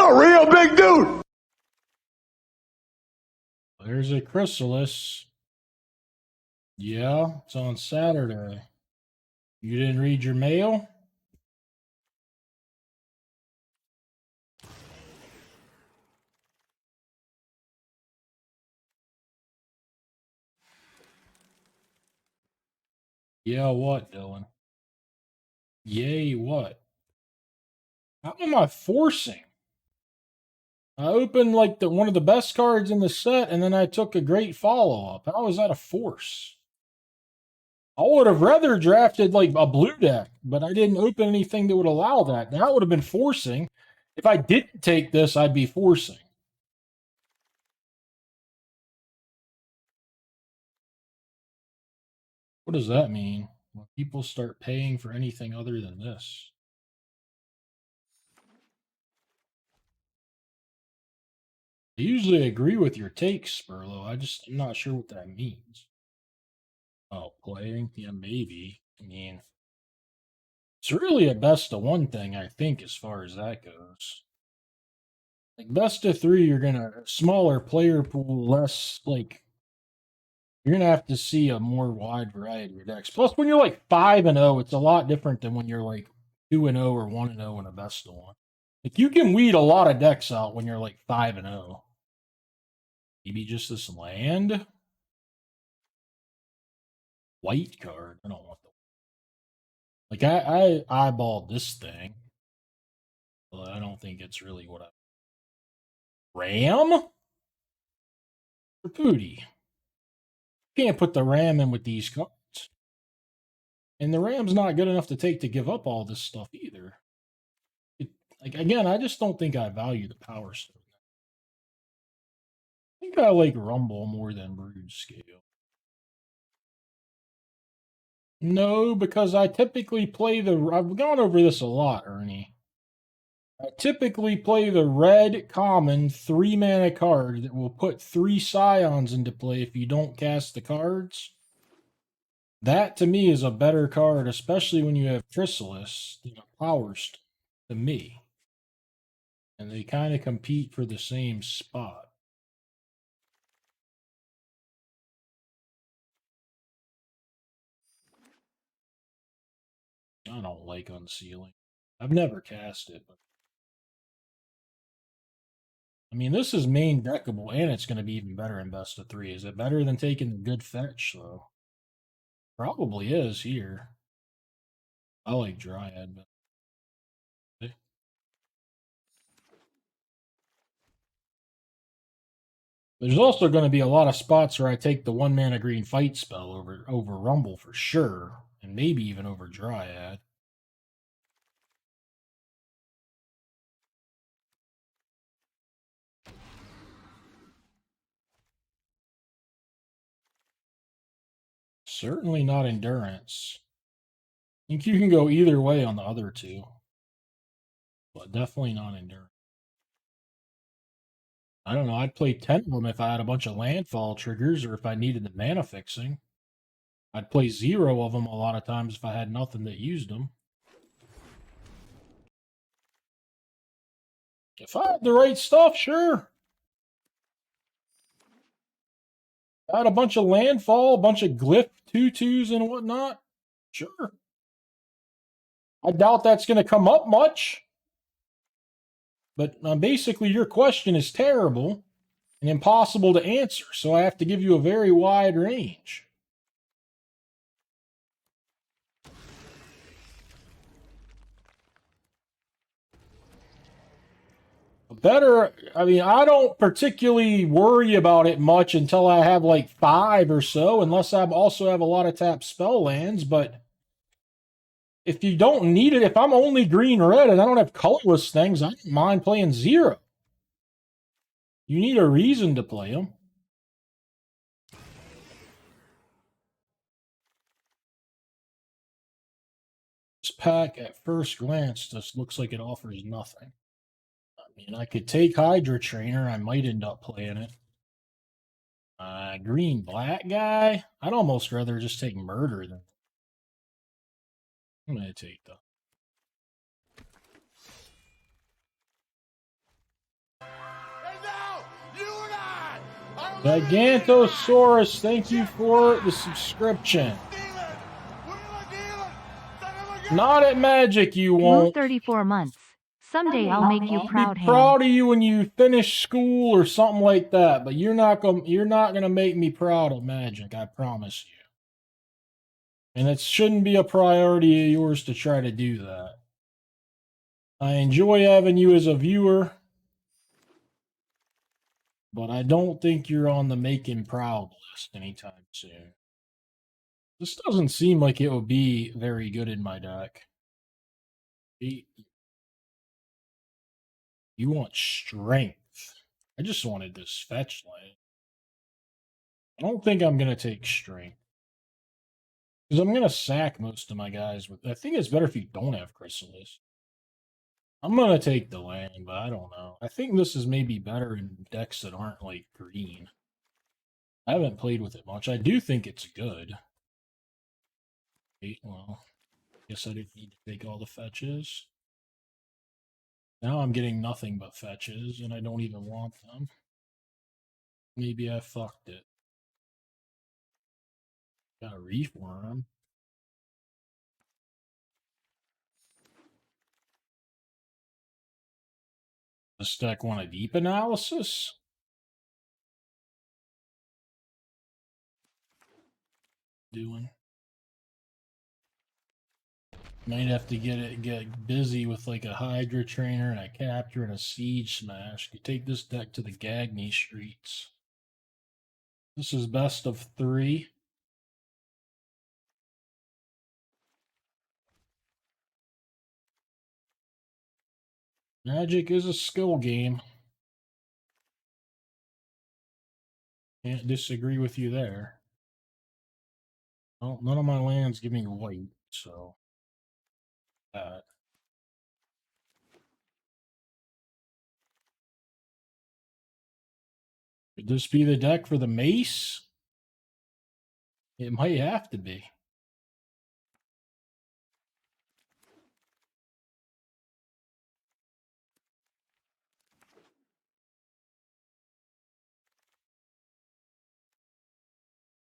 a real big dude. There's a chrysalis. Yeah, it's on Saturday. You didn't read your mail? Yeah, what, Dylan? Yay, what? How am I forcing? I opened like one of the best cards in the set, and then I took a great follow-up. How is that a force? I would have rather drafted like a blue deck, but I didn't open anything that would allow that. That would have been forcing. If I didn't take this, I'd be forcing. What does that mean? When people start paying for anything other than this? I usually agree with your takes, Spurlo. I'm not sure what that means. Oh, playing? Yeah, maybe. I mean, it's really a best of one thing, I think, as far as that goes. Like best of three, you're gonna smaller player pool, less like you're gonna have to see a more wide variety of decks. Plus, when you're like 5-0, it's a lot different than when you're like 2-0 or 1-0 in a best of one. Like you can weed a lot of decks out when you're like 5-0. Maybe just this land. White card. I don't want the. Like I eyeballed this thing, but I don't think it's really what I. Ram. For Pooty. Can't put the Ram in with these cards. And the Ram's not good enough to take to give up all this stuff either. Like again, I just don't think I value the power stone. I think I like Rumble more than Brood Scale. No, because I typically play I've gone over this a lot, Ernie. I typically play the red common 3-mana card that will put 3 Scions into play if you don't cast the cards. That to me is a better card, especially when you have Chrysalis than a Power Stone, to me. And they kind of compete for the same spot. I don't like Unsealing. I've never cast it, but I mean, this is main deckable, and it's going to be even better in best of 3. Is it better than taking the good fetch, though? Probably is here. I like Dryad, but there's also going to be a lot of spots where I take the 1-mana green fight spell over Rumble for sure, and maybe even over Dryad. Certainly not Endurance. I think you can go either way on the other two, but definitely not Endurance. I don't know. I'd play 10 of them if I had a bunch of landfall triggers or if I needed the mana fixing. I'd play 0 of them a lot of times if I had nothing that used them. If I had the right stuff, sure. I had a bunch of landfall, a bunch of glyph 2/2s and whatnot. Sure. I doubt that's going to come up much. But basically, your question is terrible and impossible to answer. So I have to give you a very wide range. I mean, I don't particularly worry about it much until I have like 5 or so, unless I also have a lot of tap spell lands. But if you don't need it, if I'm only green red and I don't have colorless things, I don't mind playing 0. You need a reason to play them. This pack at first glance just looks like it offers nothing. I mean, I could take Hydra Trainer. I might end up playing it. Green black guy. I'd almost rather just take Murder than. I'm gonna take the. Gigantosaurus, thank you for the subscription. Not at Magic, you won't. 34 months. Someday I'll make you proud, I'll be proud of you when you finish school or something like that, but you're not gonna make me proud of Magic, I promise you. And it shouldn't be a priority of yours to try to do that. I enjoy having you as a viewer, but I don't think you're on the make him proud list anytime soon. This doesn't seem like it would be very good in my deck. You want strength. I just wanted this fetch lane. I don't think I'm going to take strength. Because I'm going to sack most of my guys with... I think it's better if you don't have Chrysalis. I'm going to take the land, but I don't know. I think this is maybe better in decks that aren't, like, green. I haven't played with it much. I do think it's good. Well, I guess I didn't need to take all the fetches. Now I'm getting nothing but fetches, and I don't even want them. Maybe I fucked it. Got a Reef Worm. This deck want a deep analysis? Doing. Might have to get busy with like a Hydra Trainer and a Capture and a Siege Smash. You take this deck to the Gagny streets. This is best of 3. Magic is a skill game. Can't disagree with you there. Well, none of my lands give me white, so that. Could this be the deck for the Mace? It might have to be.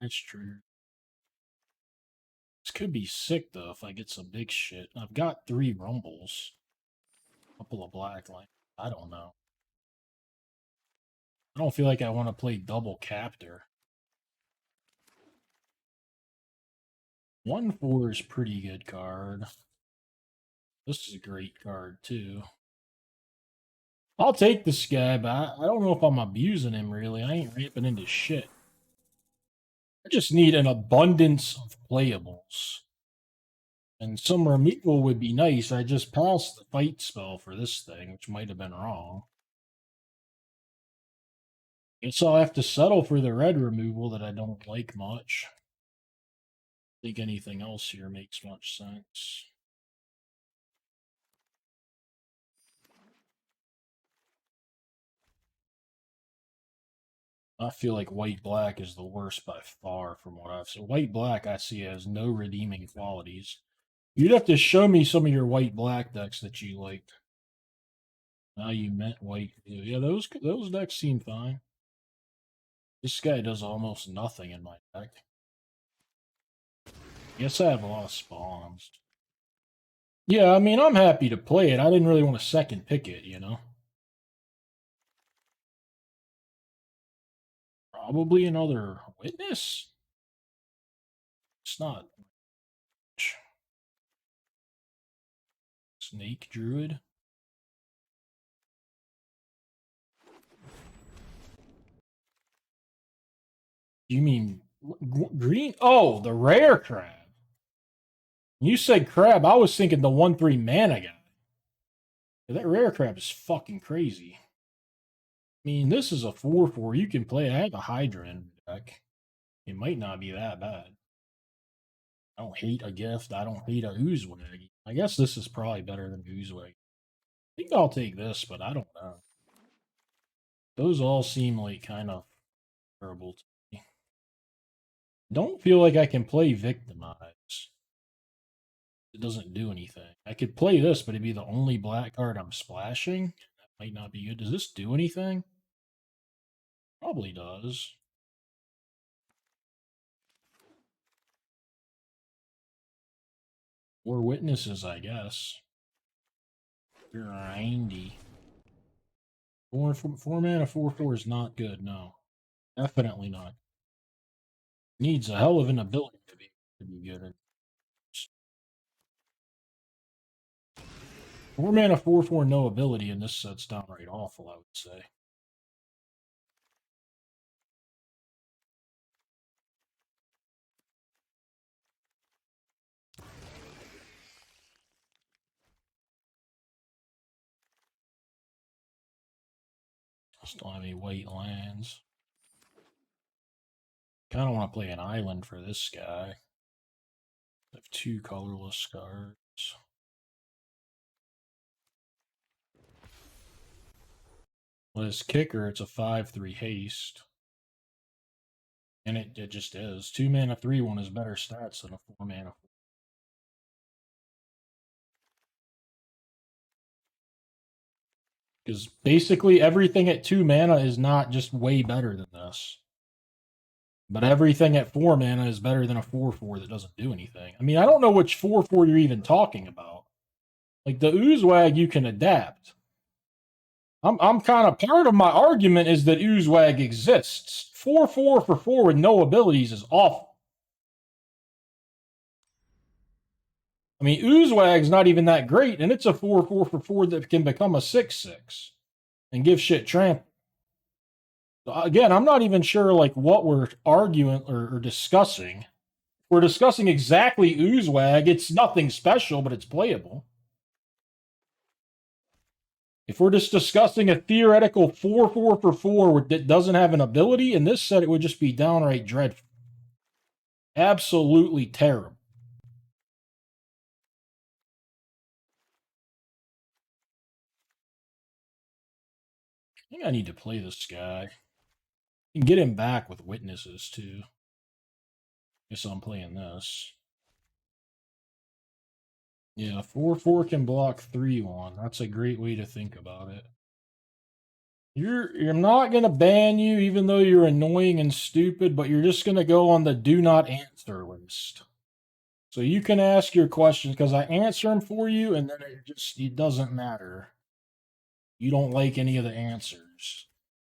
That's true. This could be sick, though, if I get some big shit. I've got 3 Rumbles. A couple of Black Light. I don't know. I don't feel like I want to play double Captor. 1/4 is pretty good card. This is a great card, too. I'll take this guy, but I don't know if I'm abusing him, really. I ain't ripping into shit. I just need an abundance of playables. And some removal would be nice. I just passed the fight spell for this thing, which might have been wrong. Guess I'll have to settle for the red removal that I don't like much. I think anything else here makes much sense. I feel like white-black is the worst by far from what I've seen. White-black I see has no redeeming qualities. You'd have to show me some of your white-black decks that you liked. Now you meant white. Yeah, those decks seem fine. This guy does almost nothing in my deck. Guess I have a lot of spawns. Yeah, I mean, I'm happy to play it. I didn't really want to second pick it, you know? Probably another Witness? It's not. Snake Druid? You mean green? Oh, the rare crab. You said crab. I was thinking the 1/3 mana guy. That rare crab is fucking crazy. I mean, this is a 4/4. You can play. I have a Hydra in the deck. It might not be that bad. I don't hate a gift. I don't hate a Oozewag. I guess this is probably better than Oozewag. I think I'll take this, but I don't know. Those all seem like kind of terrible to me. Don't feel like I can play Victimize. It doesn't do anything. I could play this, but it'd be the only black card I'm splashing. That might not be good. Does this do anything? Probably does. Or witnesses, I guess. Grindy. 4 mana 4/4 is not good, no. Definitely not. Needs a hell of an ability to be good at. 4 mana 4/4 no ability, and this set's downright awful, I would say. Still don't have any white lands. Kind of want to play an island for this guy. I have 2 colorless cards. Well, his kicker, it's a 5/3 haste. And it just is. 2 mana 3/1 is better stats than a 4 mana 4. Because basically everything at 2 mana is not just way better than this. But everything at 4 mana is better than a 4/4 that doesn't do anything. I mean, I don't know which 4/4 you're even talking about. Like the Oozewag you can adapt. I'm kind of part of my argument is that Oozewag exists. 4/4 for 4 with no abilities is awful. I mean, Oozewag's not even that great, and it's a 4/4 for 4 that can become a 6/6 and give shit trample. So again, I'm not even sure like what we're arguing or discussing. We're discussing exactly Oozewag. It's nothing special, but it's playable. If we're just discussing a theoretical 4/4 for 4 that doesn't have an ability, in this set it would just be downright dreadful. Absolutely terrible. I think I need to play this guy. You can get him back with witnesses, too. Guess I'm playing this. Yeah, 4/4 can block 3/1. That's a great way to think about it. You're not going to ban you, even though you're annoying and stupid, but you're just going to go on the do not answer list. So you can ask your questions, because I answer them for you, and then it doesn't matter. You don't like any of the answers.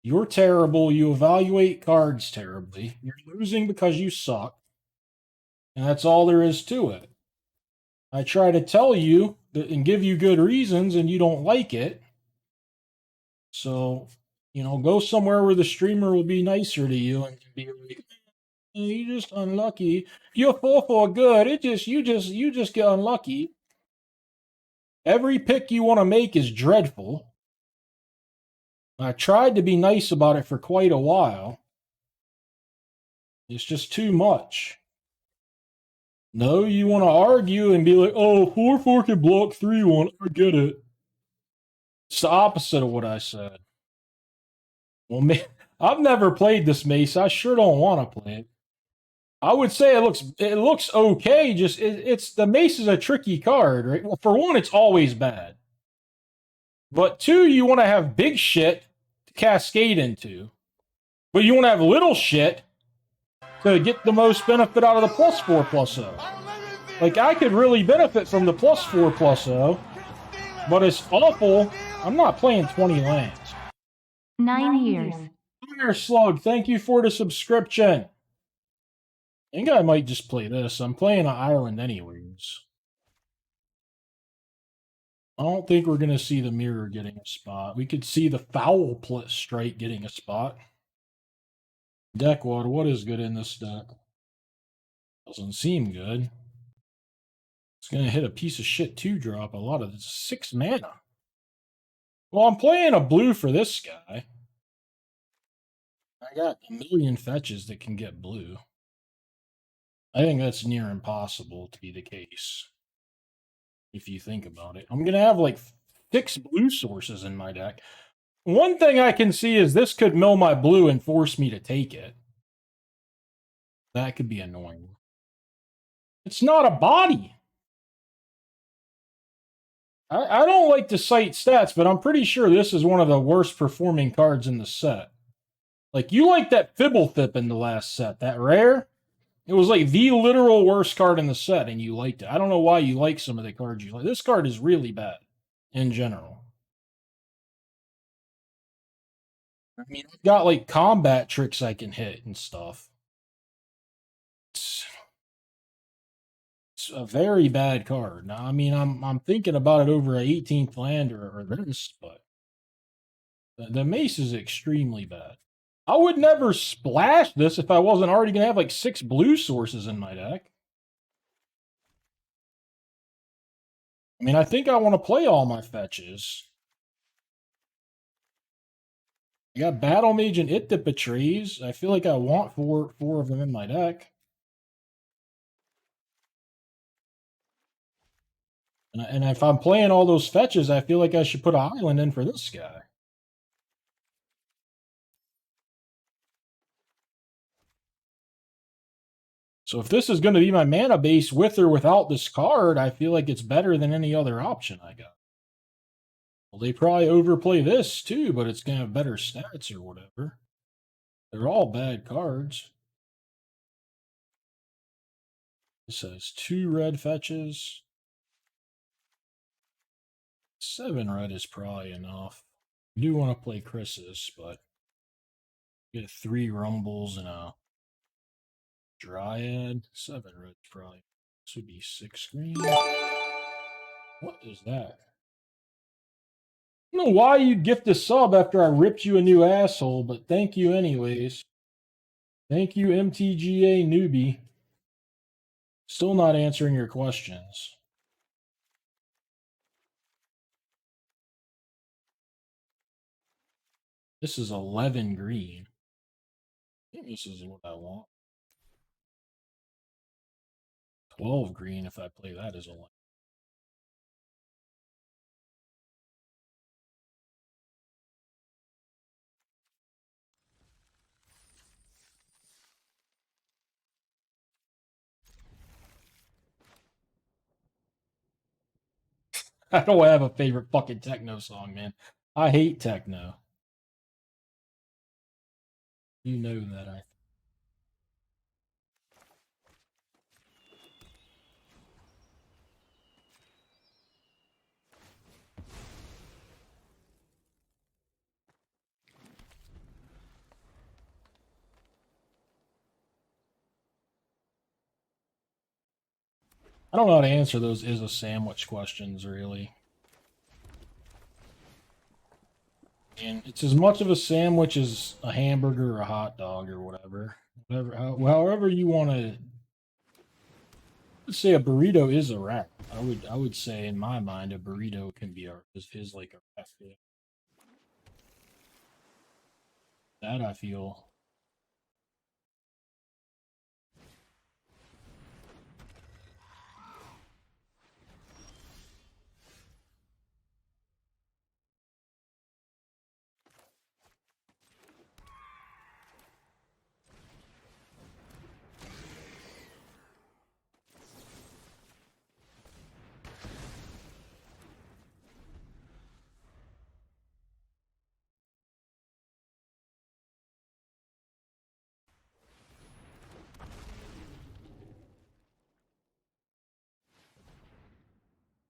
You're terrible. You evaluate cards terribly. You're losing because you suck. And that's all there is to it. I try to tell you and give you good reasons, and you don't like it. So, go somewhere where the streamer will be nicer to you and be like, you're just unlucky. You're 4/4 good. You just get unlucky. Every pick you want to make is dreadful. I tried to be nice about it for quite a while. It's just too much. No, you want to argue and be like, oh, 4/4 can block 3/1. I get it. It's the opposite of what I said. Well, I've never played this Mace. I sure don't want to play it. I would say it looks okay. Just it's the Mace is a tricky card, right? Well, for one, it's always bad. But 2, you want to have big shit to cascade into. But you want to have little shit to get the most benefit out of the +4/+0. Like, I could really benefit from the +4/+0, but it's awful. I'm not playing 20 lands. 9 years. Fire Slug, thank you for the subscription. I think I might just play this. I'm playing an island anyways. I don't think we're going to see the mirror getting a spot. We could see the foul strike getting a spot. Deckwad, what is good in this deck? Doesn't seem good. It's going to hit a piece of shit 2-drop. A lot of 6 mana. Well, I'm playing a blue for this guy. I got a million fetches that can get blue. I think that's near impossible to be the case. If you think about it. I'm going to have like 6 blue sources in my deck. One thing I can see is this could mill my blue and force me to take it. That could be annoying. It's not a body. I don't like to cite stats, but I'm pretty sure this is one of the worst performing cards in the set. Like, you like that Fibblethip in the last set, that rare? It was like the literal worst card in the set, and you liked it. I don't know why you like some of the cards you like. This card is really bad in general. I mean, I've got like combat tricks I can hit and stuff. It's a very bad card. Now, I mean, I'm thinking about it over a 18th land or this, but the mace is extremely bad. I would never splash this if I wasn't already going to have like 6 blue sources in my deck. I mean, I think I want to play all my fetches. I got Battle Mage and It That Betrays. I feel like I want four of them in my deck. And if I'm playing all those fetches, I feel like I should put an island in for this guy. So if this is going to be my mana base with or without this card, I feel like it's better than any other option I got. Well, they probably overplay this too, but it's going to have better stats or whatever. They're all bad cards. This has 2 red fetches. 7 red is probably enough. I do want to play Chris's, but get 3 rumbles and a dryad. 7 red probably. This would be 6 green. What is that? I don't know why you'd gift a sub after I ripped you a new asshole, but thank you anyways. Thank you, MTGA newbie. Still not answering your questions. This is 11 green. I think this is what I want. 12 green if I play that as a line. I don't have a favorite fucking techno song, man. I hate techno. You know that I don't know how to answer those is a sandwich questions, really. And it's as much of a sandwich as a hamburger or a hot dog or whatever. However you want to say a burrito is a wrap. I would say in my mind a burrito can be is like a wrap. Yeah. That I feel.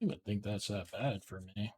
I don't think that's that bad for me.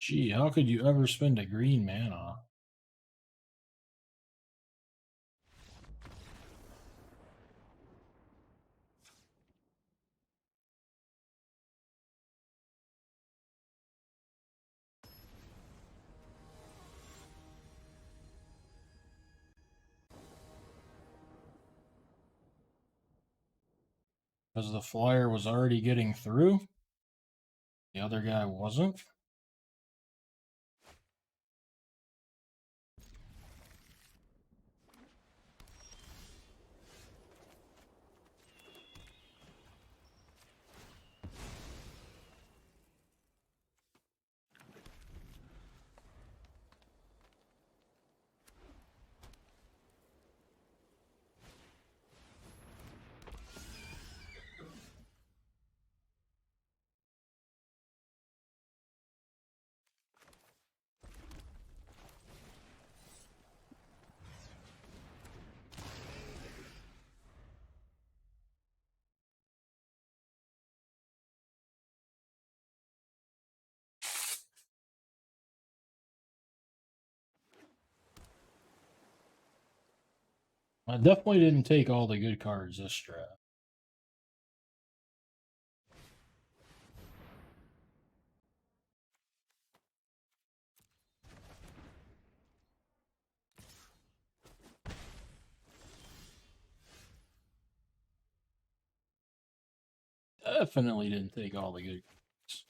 Gee, how could you ever spend a green mana? Because the flyer was already getting through? The other guy wasn't? I definitely didn't take all the good cards this draft. Definitely didn't take all the good cards.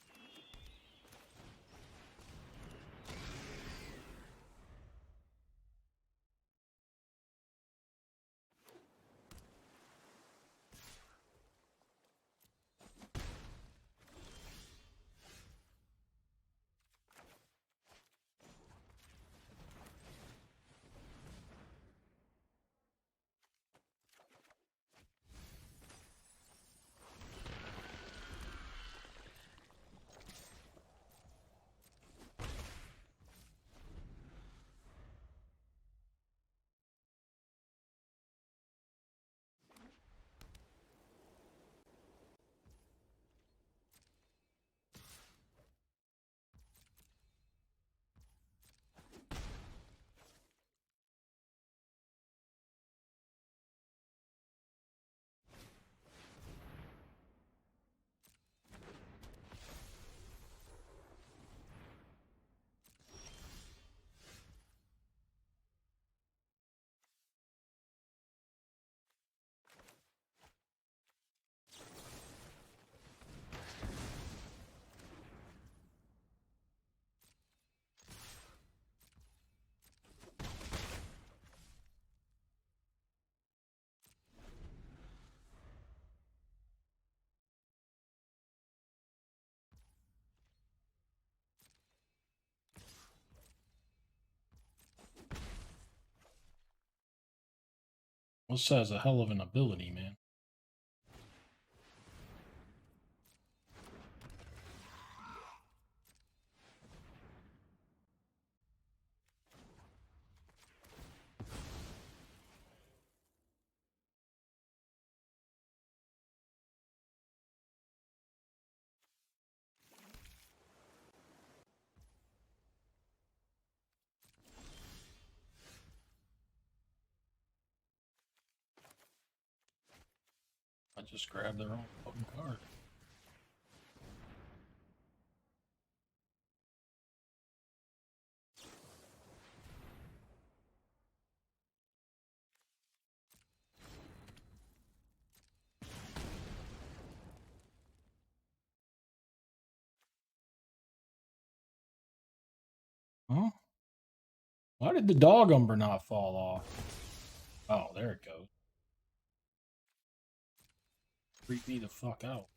This has a hell of an ability, man. I just grabbed the wrong fucking card. Huh? Why did the dog umber not fall off? Oh, there it goes. Freak me the fuck out.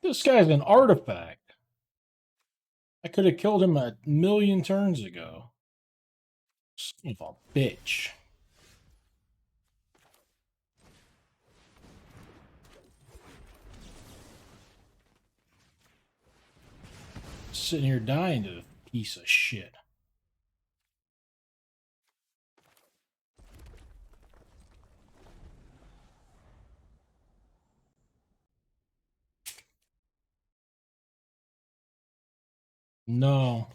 This guy's an artifact. I could have killed him a million turns ago. Son of a bitch. Sitting here dying to a piece of shit. No.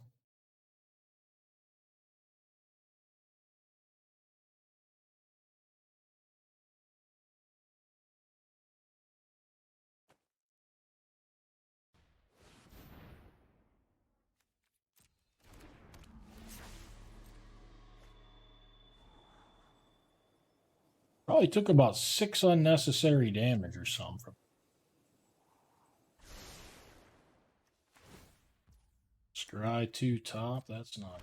Probably took about 6 unnecessary damage or something from Scry 2 top. That's not.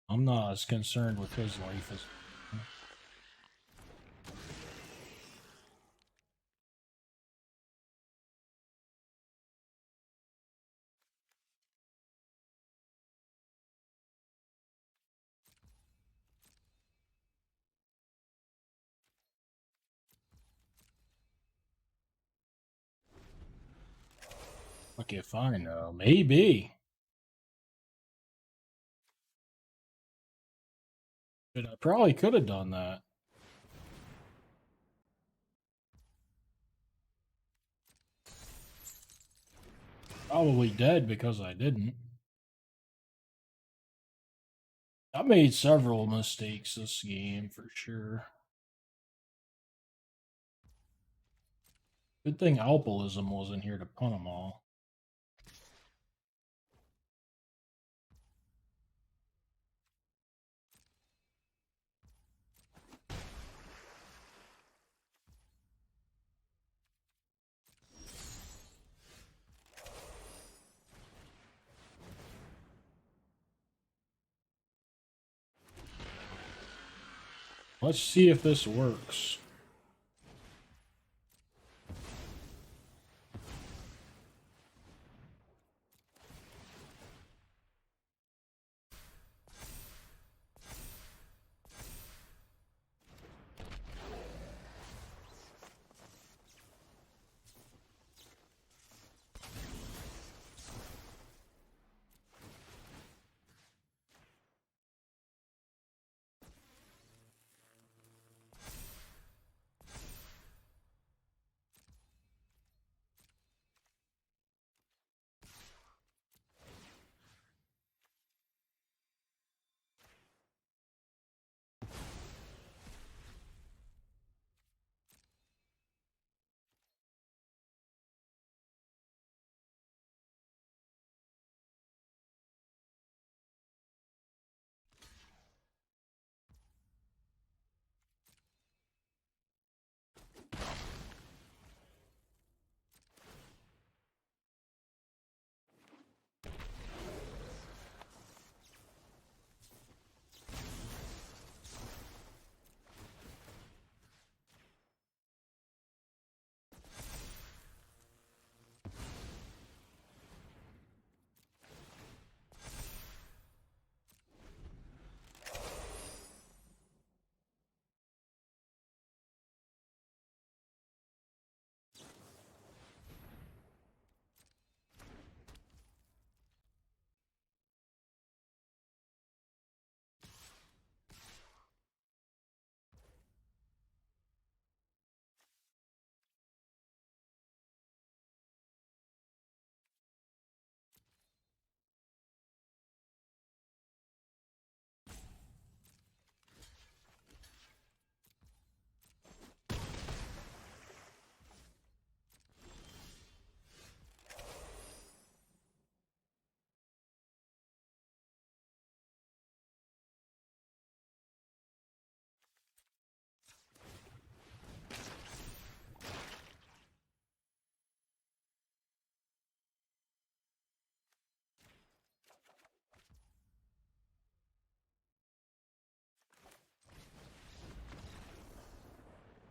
I'm not as concerned with his life as. Okay, fine. Maybe. But I probably could have done that. Probably dead because I didn't. I made several mistakes this game for sure. Good thing Alcoholism wasn't here to pun them all. Let's see if this works.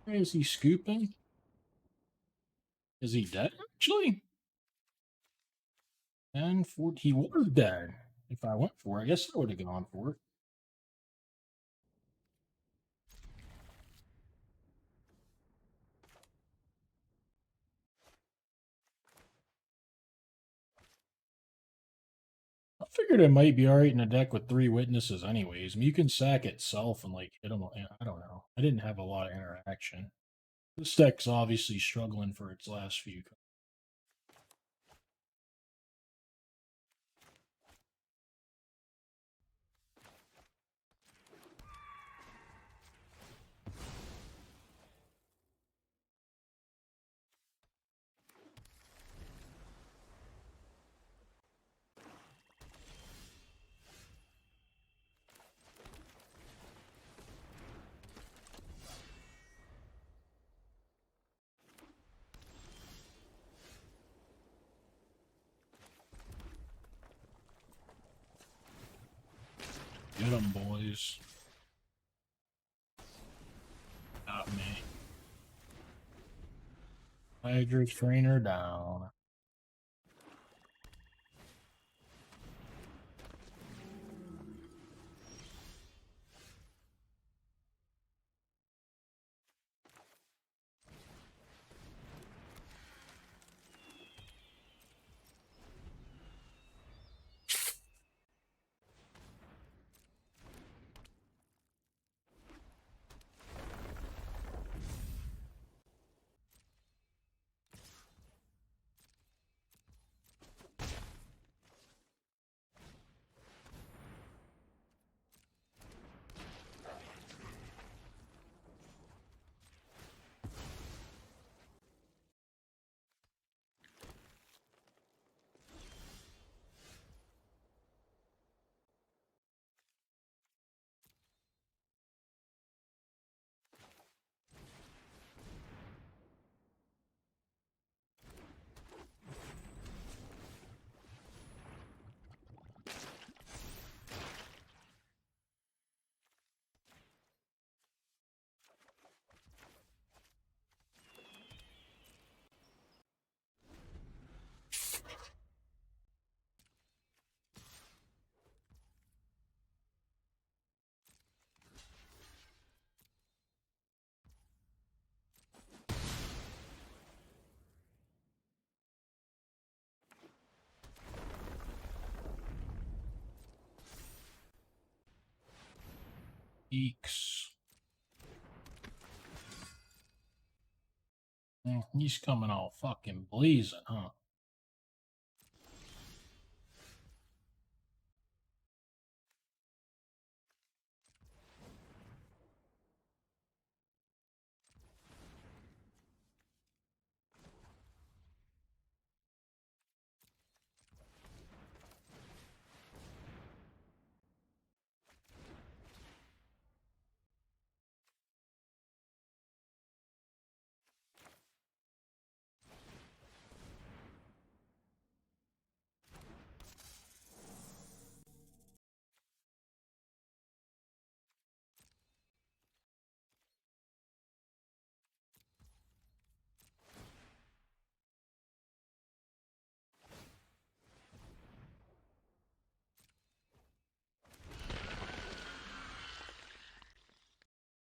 Is he scooping? Is he dead, actually? And he was dead. If I went for it, I guess I would have gone for it. I figured it might be alright in a deck with 3 witnesses anyways. I mean, you can sack itself and, like, hit him. I don't know. I didn't have a lot of interaction. This deck's obviously struggling for its last few. Get them, boys. Got me. Hydra trainer down. Eeks. He's coming all fucking blazing, huh?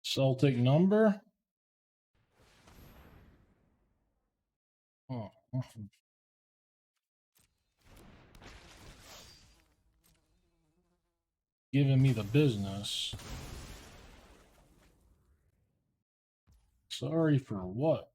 Celtic number. Oh. Giving me the business. Sorry for what?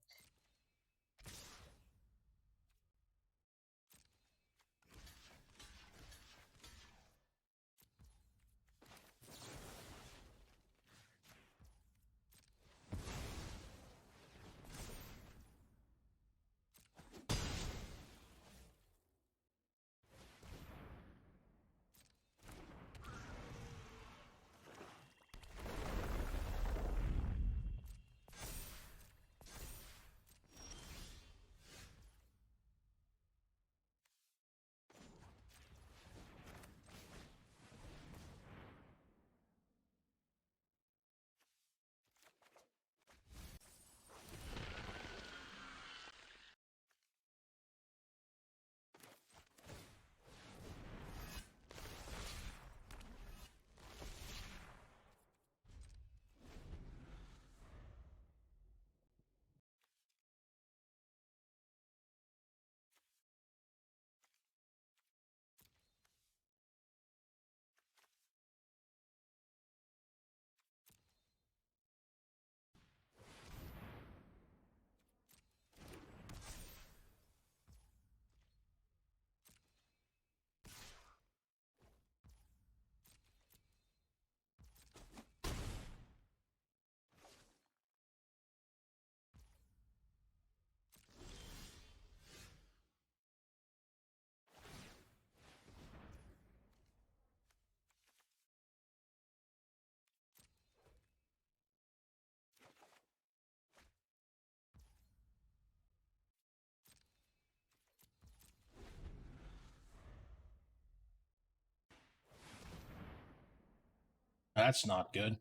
that's not good.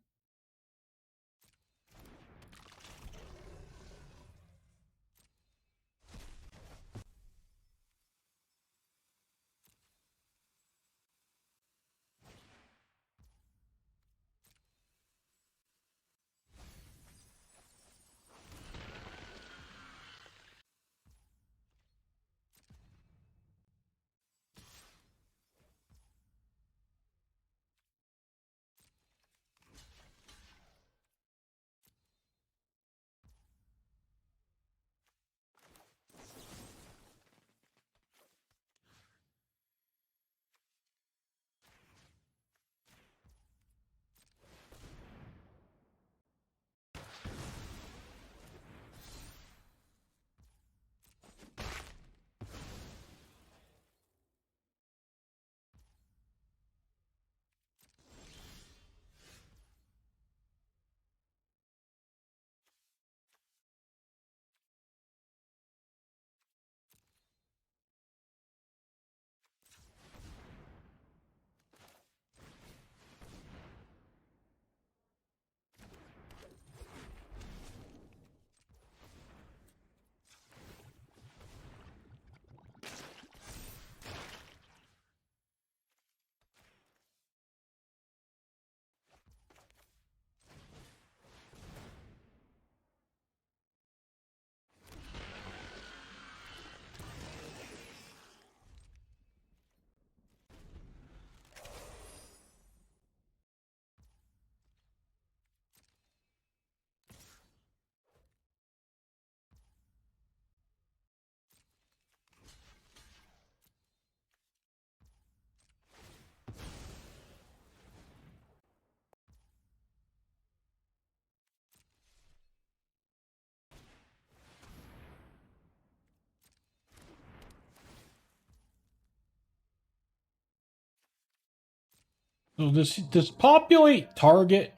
So does populate target?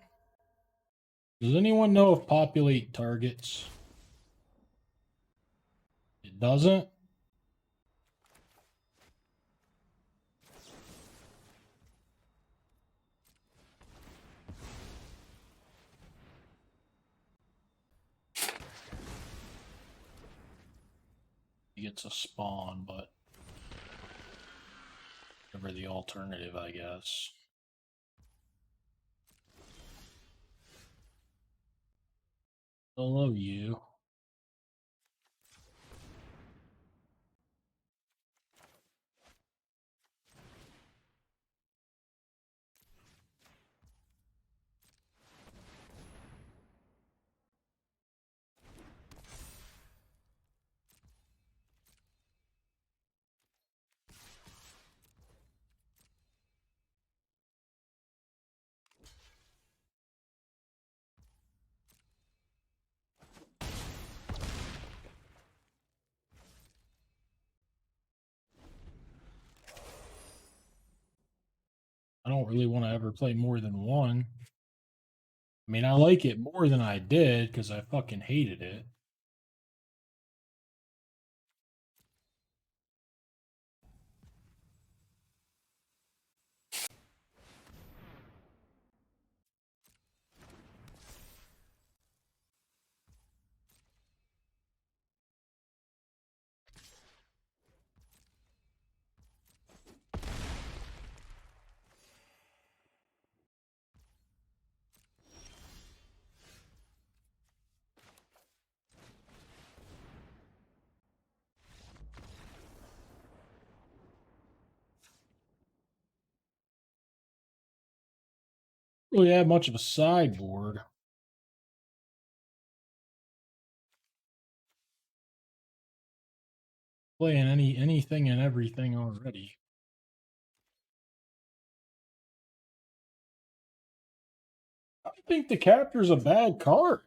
Does anyone know if populate targets? It doesn't? It's a spawn, but whatever the alternative, I guess. I love you. I don't really want to ever play more than one. I mean, I like it more than I did because I fucking hated it. Really have much of a sideboard. Playing anything and everything already. I don't think the capture's a bad card.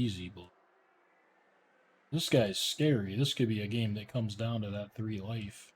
easy blue. This guy's scary. This could be a game that comes down to that 3 life.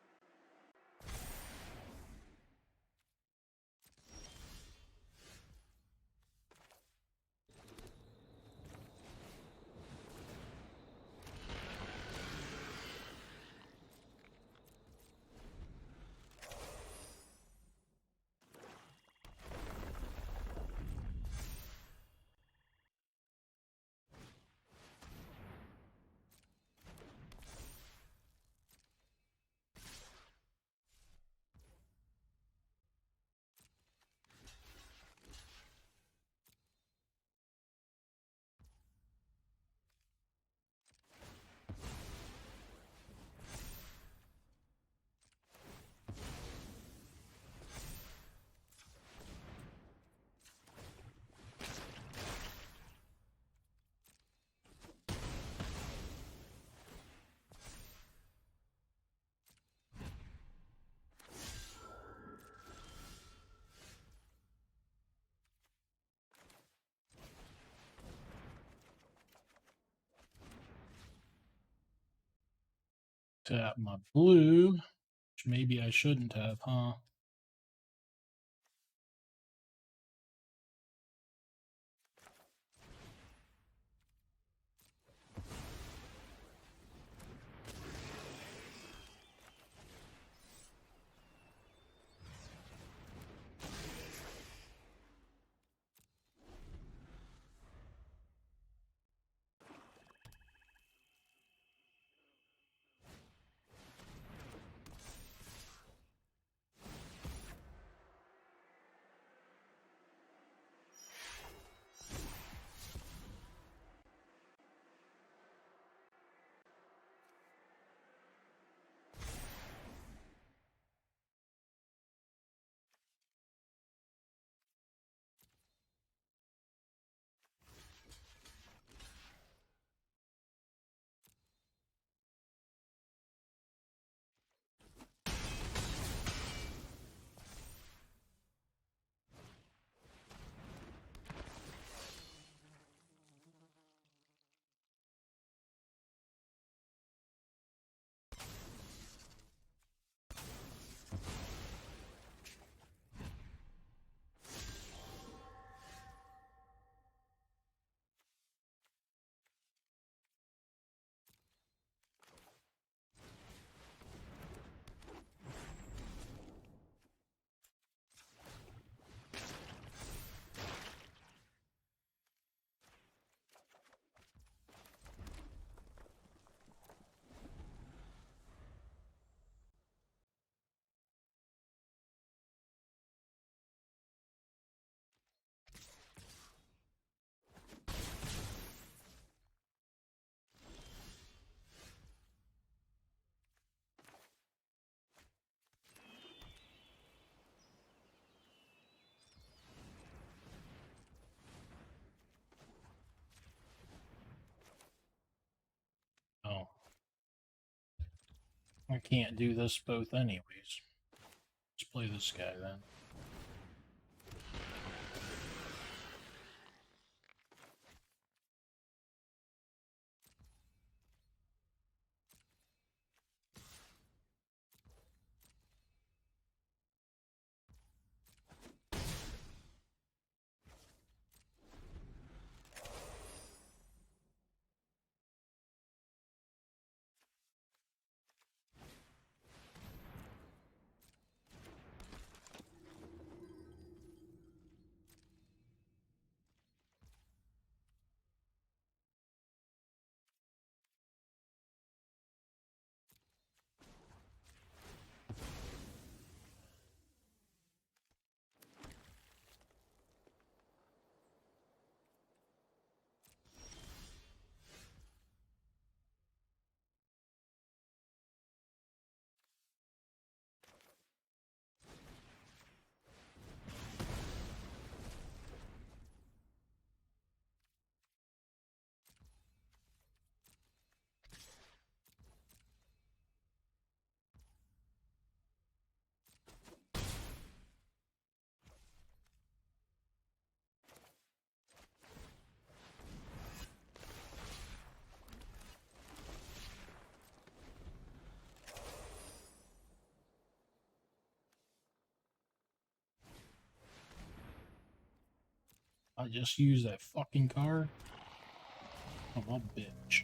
Tap my blue, which maybe I shouldn't have, huh? Oh. I can't do this both anyways. Let's play this guy then. I just used that fucking card. I'm a bitch.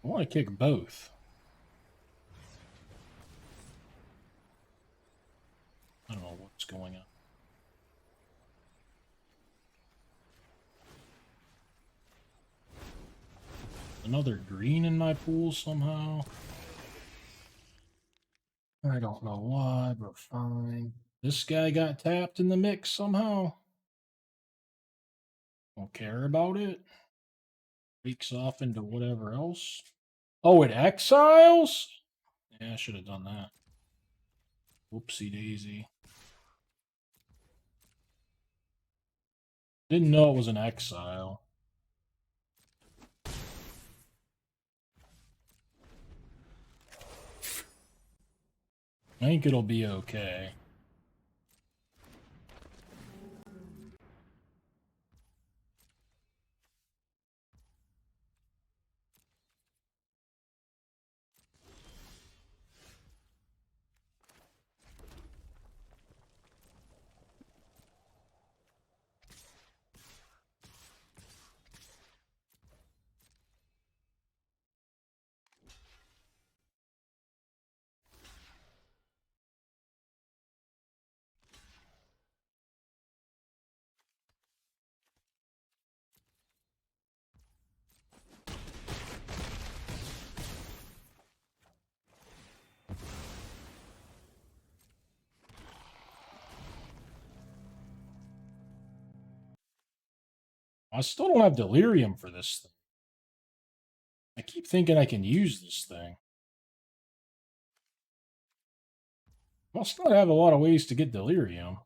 I want to kick both. I don't know what's going on. Another green in my pool somehow. I don't know why, but fine. This guy got tapped in the mix somehow. Don't care about it. Leaks off into whatever else. Oh, it exiles? Yeah, I should have done that. Whoopsie daisy. Didn't know it was an exile. I think it'll be okay. I still don't have delirium for this thing. I keep thinking I can use this thing. Must not have a lot of ways to get delirium.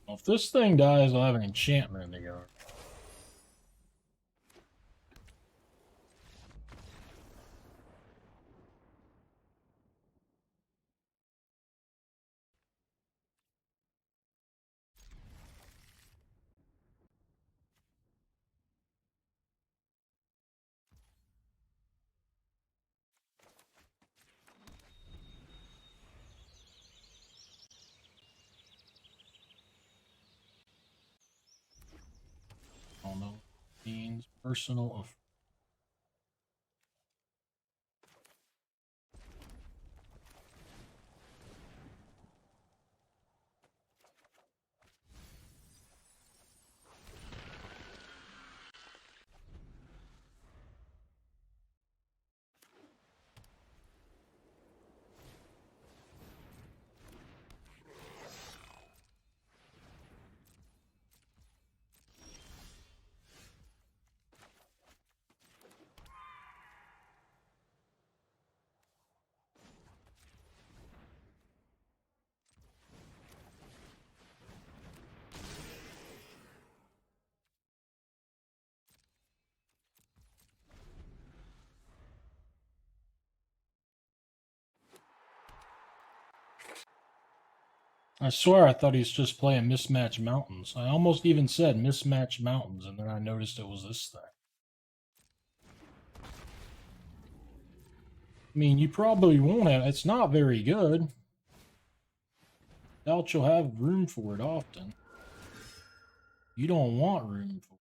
Well, if this thing dies, I'll have an enchantment in the yard. I don't know. Means personal of. I swear I thought he was just playing Mismatched Mountains. I almost even said Mismatched Mountains, and then I noticed it was this thing. I mean, you probably won't have. It's not very good. Doubt you'll have room for it often. You don't want room for it.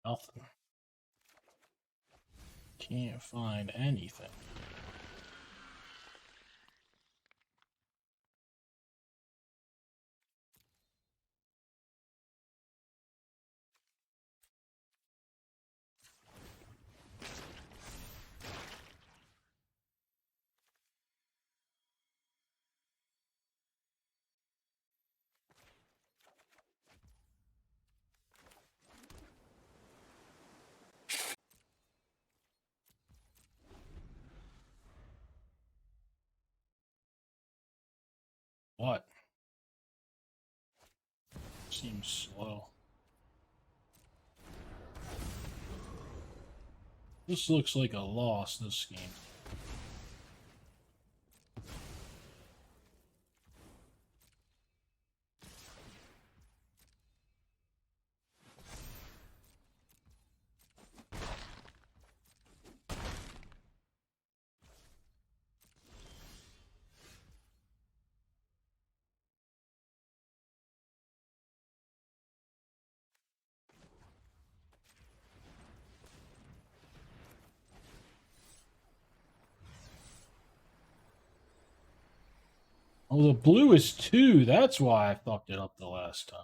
Nothing. Can't find anything. What? Seems slow. This looks like a loss, this game. Oh, the blue is 2. That's why I fucked it up the last time.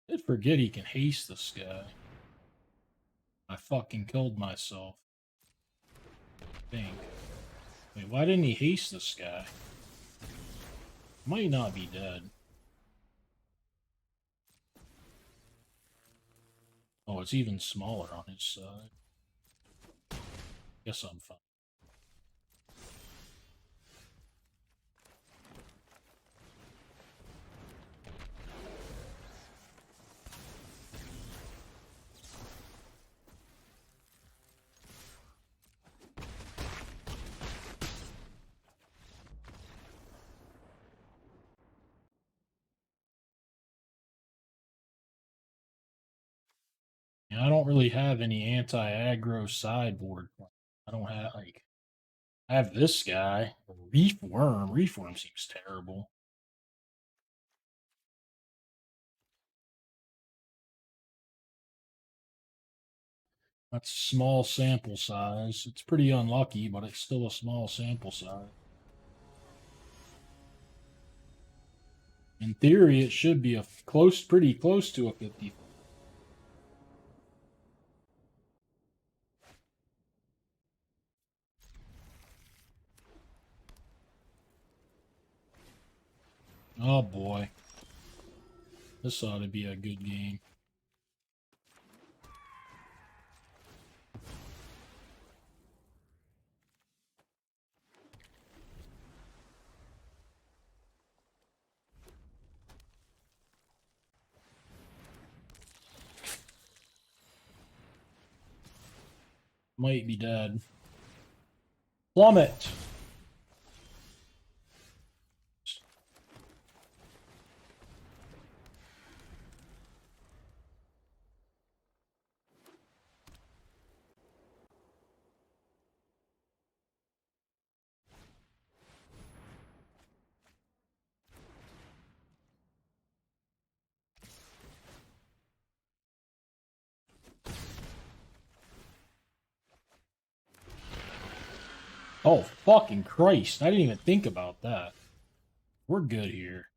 I did forget he can haste this guy. I fucking killed myself. I think. Wait, why didn't he haste this guy? Might not be dead. Oh, it's even smaller on his side. Guess I'm fine. Yeah, I don't really have any anti-aggro sideboard. I don't have, like, I have this guy. Reef Worm. Reef Worm seems terrible. That's a small sample size. It's pretty unlucky, but it's still a small sample size. In theory, it should be a pretty close to a 50. Oh boy. This ought to be a good game. Might be dead. Plummet! Oh, fucking Christ. I didn't even think about that. We're good here.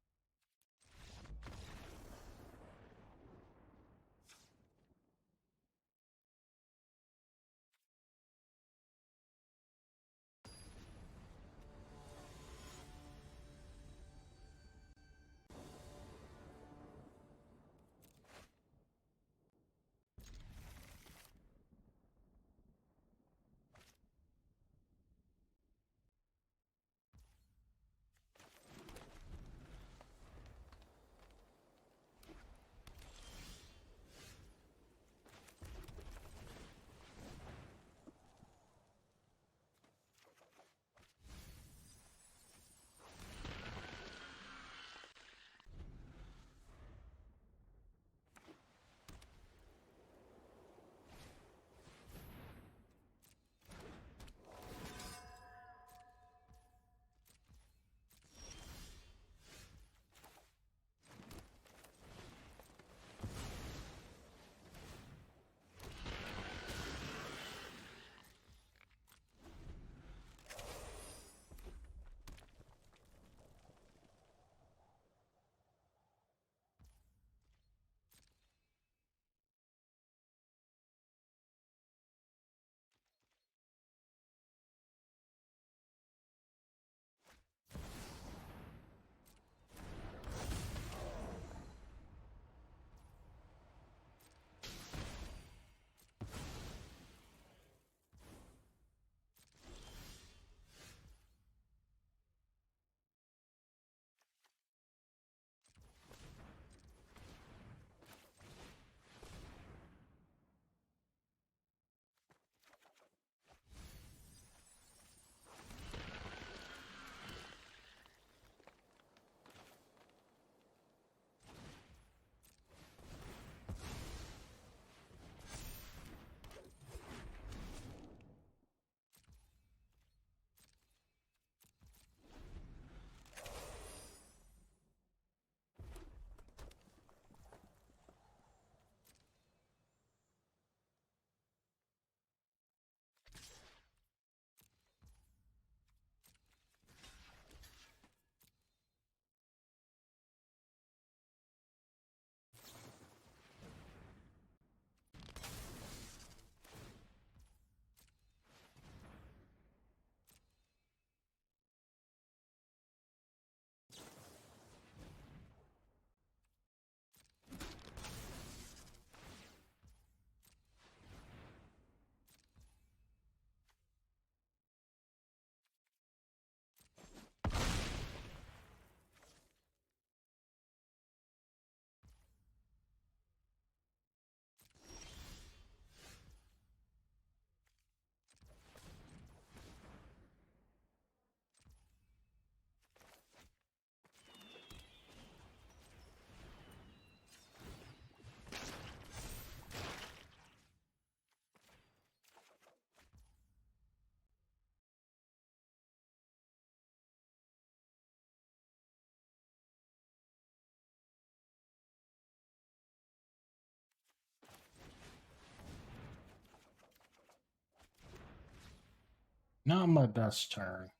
Not my best turn.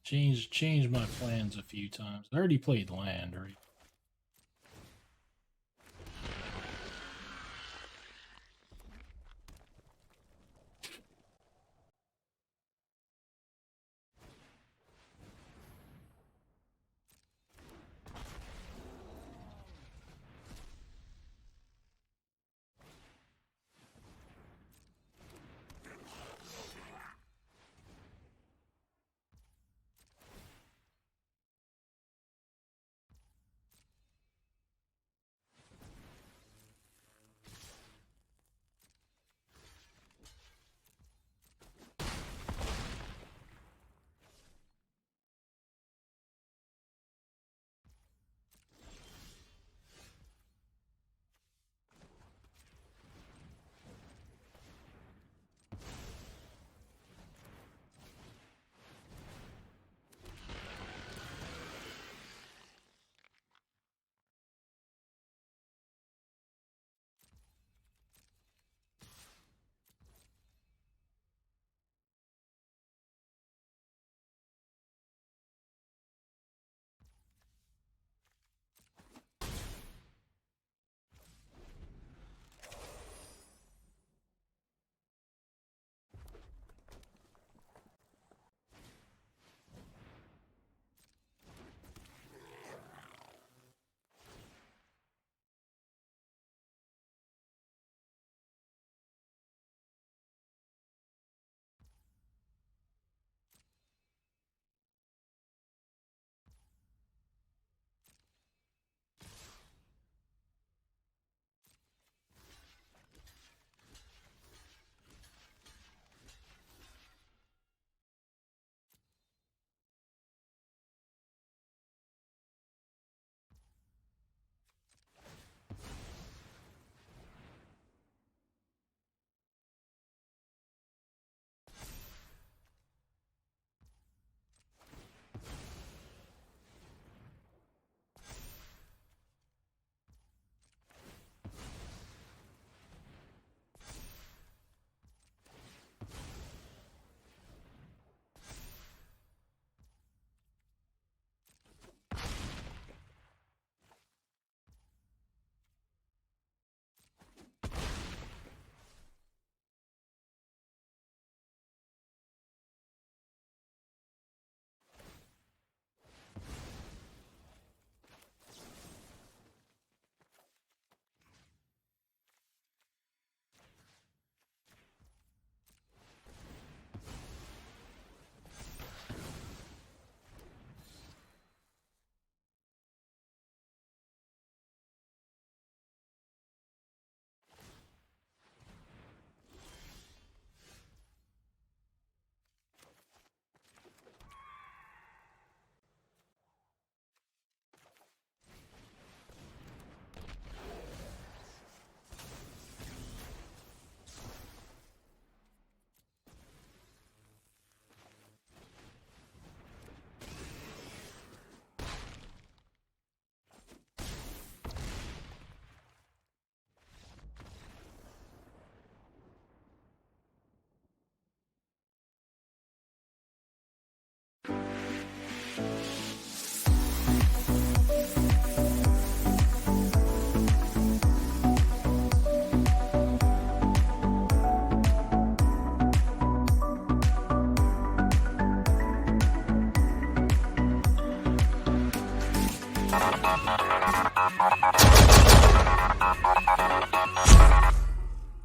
Changed my plans a few times. I already played land, right?